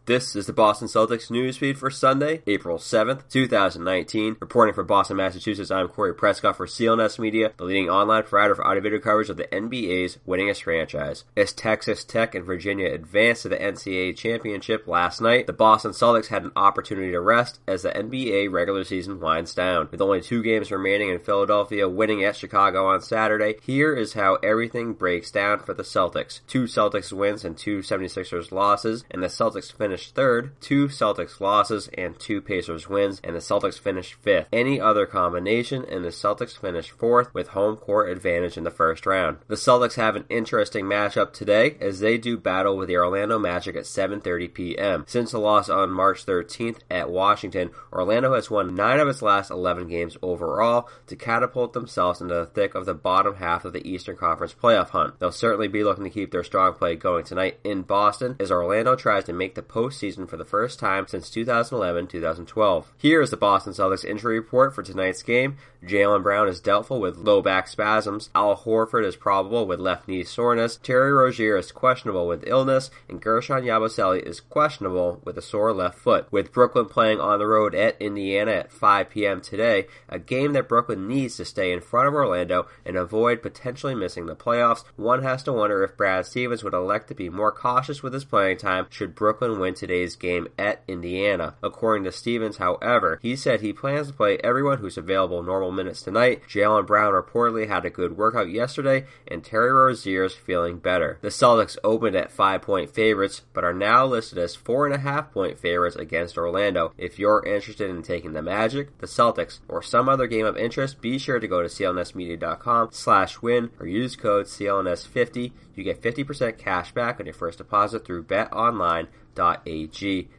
This is the Boston Celtics newsfeed for Sunday, April 7th, 2019. Reporting from Boston, Massachusetts, I'm Corey Prescott for CLNS Media, the leading online provider for audio-video coverage of the NBA's winningest franchise. As Texas Tech and Virginia advanced to the NCAA Championship last night, the Boston Celtics had an opportunity to rest as the NBA regular season winds down. With only 2 games remaining in Philadelphia winning at Chicago on Saturday, here is how everything breaks down for the Celtics. 2 Celtics wins and 2 76ers losses, and the Celtics finished third, 2 Celtics losses and 2 Pacers wins, and the Celtics finished 5th. Any other combination, and the Celtics finished 4th with home court advantage in the first round. The Celtics have an interesting matchup today as they do battle with the Orlando Magic at 7:30 p.m. Since the loss on March 13th at Washington, Orlando has won 9 of its last 11 games overall to catapult themselves into the thick of the bottom half of the Eastern Conference playoff hunt. They'll certainly be looking to keep their strong play going tonight in Boston as Orlando tries to make the postseason for the first time since 2011-2012. Here is the Boston Celtics injury report for tonight's game. Jaylen Brown is doubtful with low back spasms. Al Horford is probable with left knee soreness. Terry Rozier is questionable with illness, and Gershon Yabusele is questionable with a sore left foot. With Brooklyn playing on the road at Indiana at 5 p.m. today, a game that Brooklyn needs to stay in front of Orlando and avoid potentially missing the playoffs, one has to wonder if Brad Stevens would elect to be more cautious with his playing time should Brooklyn win today's game at Indiana. According to Stevens, however, he said he plans to play everyone who's available normal minutes tonight. Jaylen Brown reportedly had a good workout yesterday, and Terry Rozier is feeling better. The Celtics opened at 5-point favorites, but are now listed as 4.5-point favorites against Orlando. If you're interested in taking the Magic, the Celtics, or some other game of interest, be sure to go to clnsmedia.com/win or use code CLNS50. You get 50% cash back on your first deposit through betonline.ag.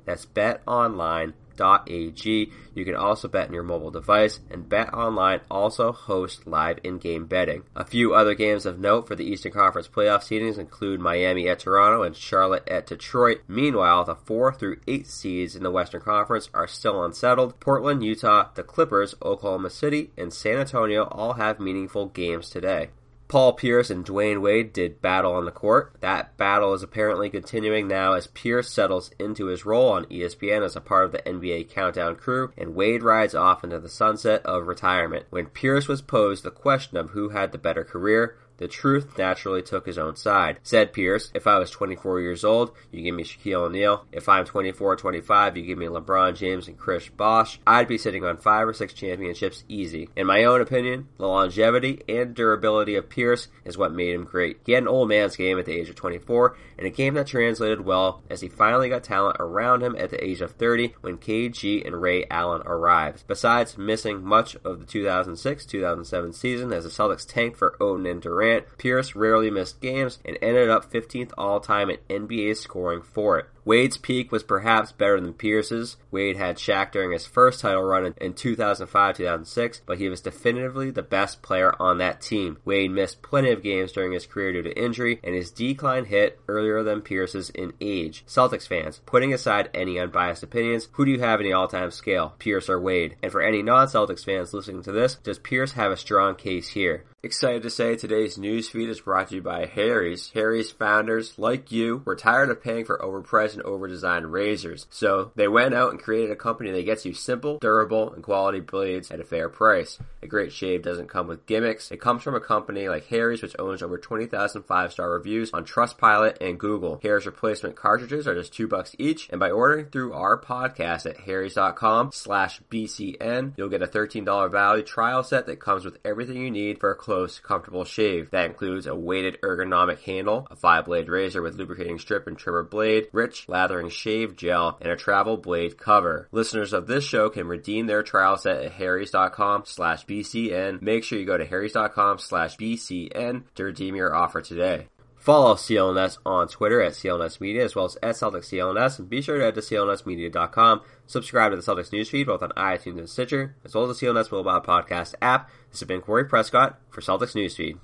That's betonline.ag. You can also bet on your mobile device, and BetOnline also hosts live in-game betting. A few other games of note for the Eastern Conference playoff seedings include Miami at Toronto and Charlotte at Detroit. Meanwhile, the 4 through 8 seeds in the Western Conference are still unsettled. Portland, Utah, the Clippers, Oklahoma City, and San Antonio all have meaningful games today. Paul Pierce and Dywane Wade did battle on the court. That battle is apparently continuing now as Pierce settles into his role on ESPN as a part of the NBA Countdown crew, and Wade rides off into the sunset of retirement. When Pierce was posed the question of who had the better career, the truth naturally took his own side. Said Pierce, if I was 24 years old, you give me Shaquille O'Neal. If I'm 24 or 25, you give me LeBron James and Chris Bosh. I'd be sitting on 5 or 6 championships easy. In my own opinion, the longevity and durability of Pierce is what made him great. He had an old man's game at the age of 24, and a game that translated well as he finally got talent around him at the age of 30 when KG and Ray Allen arrived. Besides missing much of the 2006-2007 season as the Celtics tanked for Oden and Durant, Pierce rarely missed games and ended up 15th all-time in NBA scoring for it. Wade's peak was perhaps better than Pierce's. Wade had Shaq during his first title run in 2005-2006, but he was definitively the best player on that team. Wade missed plenty of games during his career due to injury, and his decline hit earlier than Pierce's in age. Celtics fans, putting aside any unbiased opinions, who do you have in the all-time scale, Pierce or Wade? And for any non-Celtics fans listening to this, does Pierce have a strong case here? Excited to say today's newsfeed is brought to you by Harry's. Harry's founders, like you, were tired of paying for overpriced and overdesigned razors. So they went out and created a company that gets you simple, durable, and quality blades at a fair price. A great shave doesn't come with gimmicks. It comes from a company like Harry's, which owns over 20,000 5-star reviews on Trustpilot and Google. Harry's replacement cartridges are just $2 each, and by ordering through our podcast at harrys.com/BCN, you'll get a $13 value trial set that comes with everything you need for a close, comfortable shave. That includes a weighted ergonomic handle, a 5-blade razor with lubricating strip and trimmer blade, rich lathering shave gel, and a travel blade cover. Listeners of this show can redeem their trial set at harrys.com/BCN. Make sure you go to harrys.com/BCN to redeem your offer today. Follow CLNS on Twitter at CLNS Media as well as at Celtics CLNS, and be sure to head to clnsmedia.com. Subscribe to the Celtics newsfeed both on iTunes and Stitcher, as well as the CLNS mobile podcast app. This has been Corey Prescott for Celtics Newsfeed.